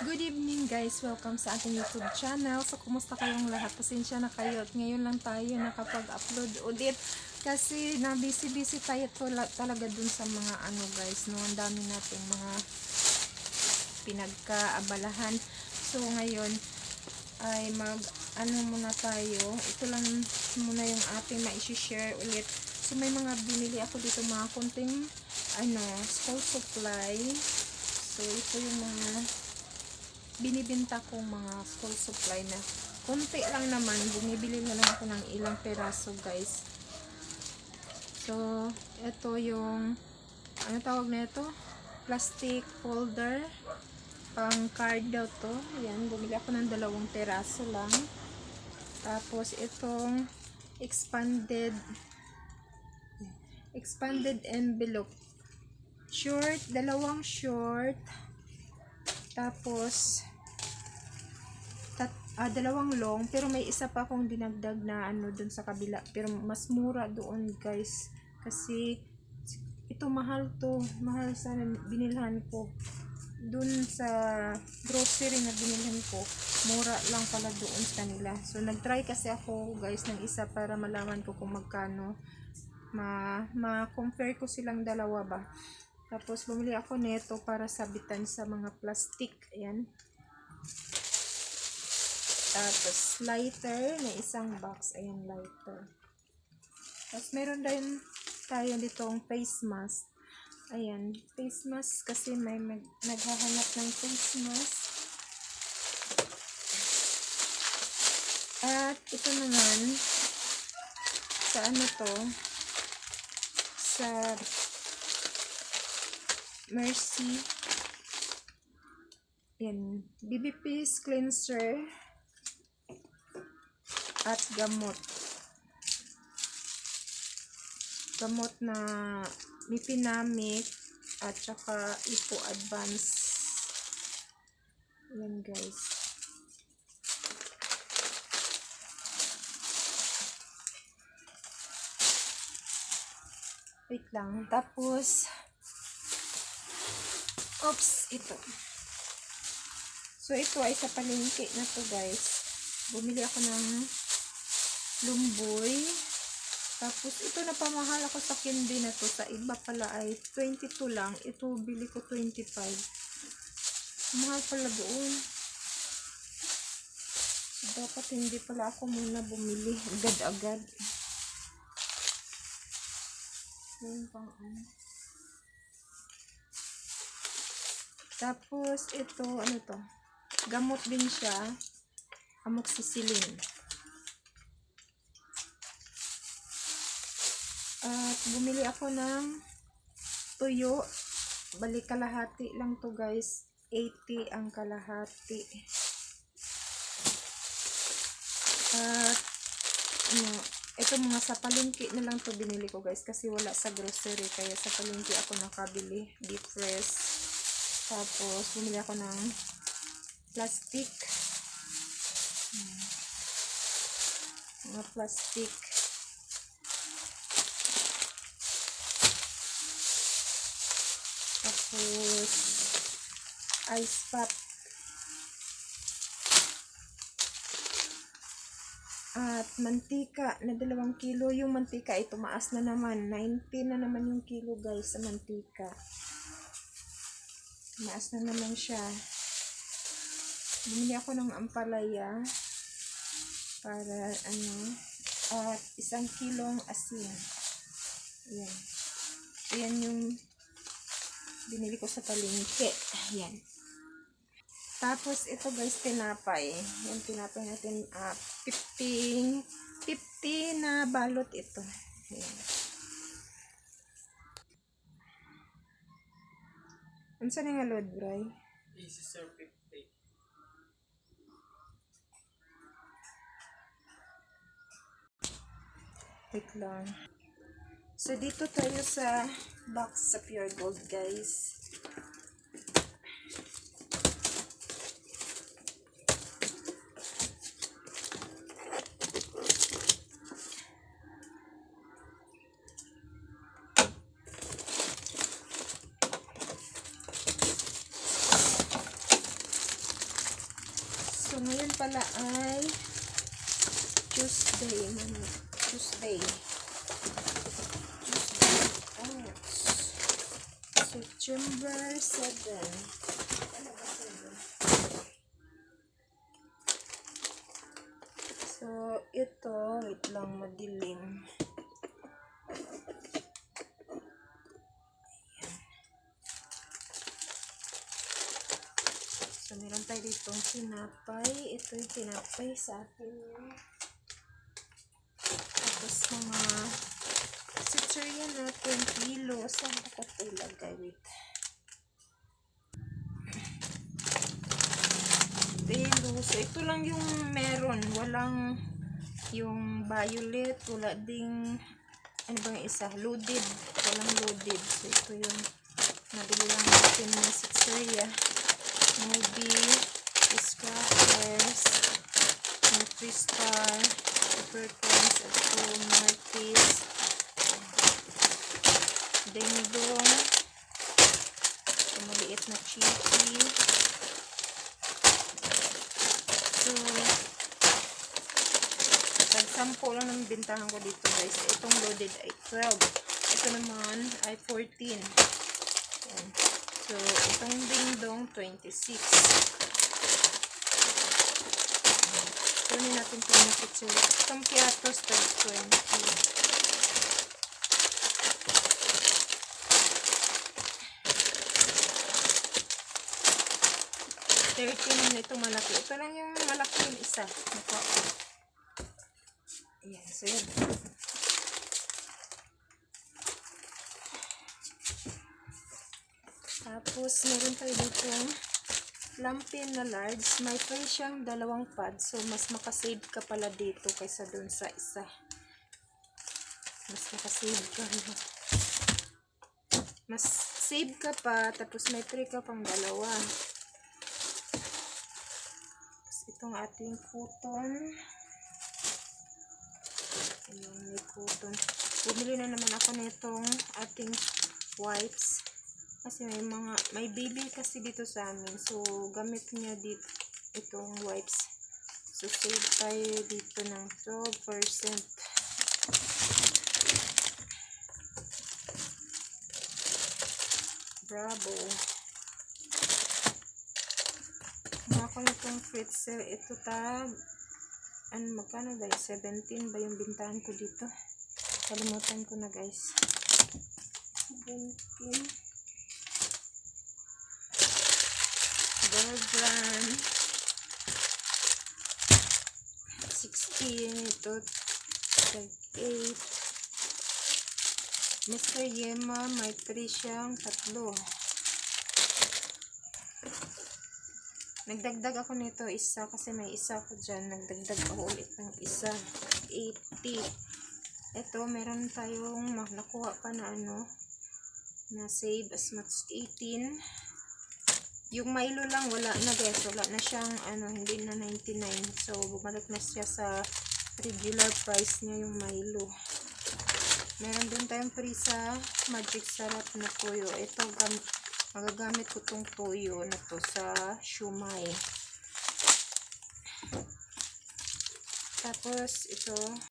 Good evening guys, welcome sa ating YouTube channel. So kumusta kayong lahat? Pasensya na kayo at ngayon lang tayo nakapag-upload ulit kasi na busy tayo talaga dun sa mga guys, no, ang dami nating mga pinagkaabalahan. So ngayon ay muna tayo. Ito lang muna yung ating ma-share ulit. So may mga binili ako dito, mga konting school supply. So ito yung mga binibenta kong mga school supply na konti lang naman. Bumibili na lang ako ng ilang peraso guys. So ito yung tawag na ito, plastic folder pang card daw to. Ayan, bumili ako ng 2 peraso lang. Tapos itong expanded envelope short, 2 short, tapos 2 long, pero may isa pa akong dinagdag na dun sa kabila, pero mas mura doon guys, kasi ito mahal sa binilhan ko dun sa grocery na binilhan ko, mura lang pala doon sa kanila. So nagtry kasi ako guys ng isa para malaman ko kung magkano, ma-compare ko silang dalawa ba. Tapos bumili ako neto para sabitan sa mga plastic. Ayan. Tapos lighter na isang box. Ayan, lighter. Tapos meron din tayo ditong face mask. Ayan, face mask kasi may naghahanap ng face mask. At ito naman sa sa Mercy. Ayan, BB Peace cleanser at gamot na Mipinamic at saka Ipo Advance. Ayan guys. Wait lang. Tapos ito. So ito ay sa palengke na to guys. Bumili ako ng lumboy. Tapos ito na pamahal ako sa candy na to. Sa iba pala ay 22 lang. Ito bili ko 25. Mahal pala doon. So, dapat hindi pala ako muna bumili agad-agad. Yun pang Tapos ito, to? Gamot din siya. Amoxicillin. At bumili ako ng tuyo. Balik kalahati lang to guys. 80 ang kalahati. At ito mga sa palengke na lang to binili ko guys, kasi wala sa grocery, kaya sa palengke ako nakabili. Deep fresh. Tapos bumili ako ng plastic. Mga plastic. Tapos ice pop. At mantika na 2 kilo. Yung mantika ay tumaas na naman. 90 na naman yung kilo guys sa mantika. Tumaas na naman siya. Bumili ako ng ampalaya para at 1 kilong asin. Ayan. Ayan yung binili ko sa palengke. Ayan. Tapos ito guys, tinapay. Yung tinapay natin, 50 na balot ito. Ayan. Ano sa nga load, bray? Easy sir, 50. Wait lang. So dito tayo sa box sa Pure Gold guys. So, ngayon pala ay Tuesday. Tuesday. Oh, September 7. Ano ba 7? So, ito, wait lang, madilim. So, meron tayo ditong tinapay. Ito yung tinapay sa atin. Tapos, mga chichirya natin, kilo. Saan ko ito ilagay? Wait. Kilo. So, ito lang yung meron. Walang yung violet. Wala ding, ano bang isa? Loaded. Walang loaded. So, ito yung nabili lang natin na chichirya. Maybe Crackers, Nutri-Star, Peppercorns, at Martis, Dingdong, maliit na chicky. So, tag-10 lang ng bintahan ko dito guys. Itong loaded ay 12. Ito naman ay 14. Yan. So, itong Dingdong 26. Kunin natin ito yung picture. Itong Piatos tag 20. $13 na ito malaki. Ito lang yung malaki yung isa. Nakuha ko. Ayan. So, yun. Tapos, meron tayo dito lampin na large. May tray siyang 2 pads. So, mas makasave ka pala dito kaysa dun sa isa. Mas makasave ka. Mas save ka pa. Tapos, may tray ka pang 2. Itong ating cotton. Ayun, may cotton. Bumili na naman ako nitong ating wipes. Kasi may baby kasi dito sa amin. So, gamit niya dito itong wipes. So, save tayo dito ng 12%. Bravo. Ako nitong pretzel. Ito magkano ba? 17 ba yung bintahan ko dito? Kalimutan ko na guys. 17. Belgian. 16. Ito. 8. Mr. Yema. May 3 siyang 3. Nagdagdag ako nito isa kasi may isa ko dyan. Nagdagdag ako ulit ng isa. 80. Ito, meron tayong nakuha pa na na save as much 18. Yung Milo lang wala na guys. Wala na siyang hindi na 99. So, bumalik na siya sa regular price niya yung Milo. Meron din tayong free sa Magic Sarap na Toyo. Ito, magagamit ko tong toyo na to sa shumai. Tapos ito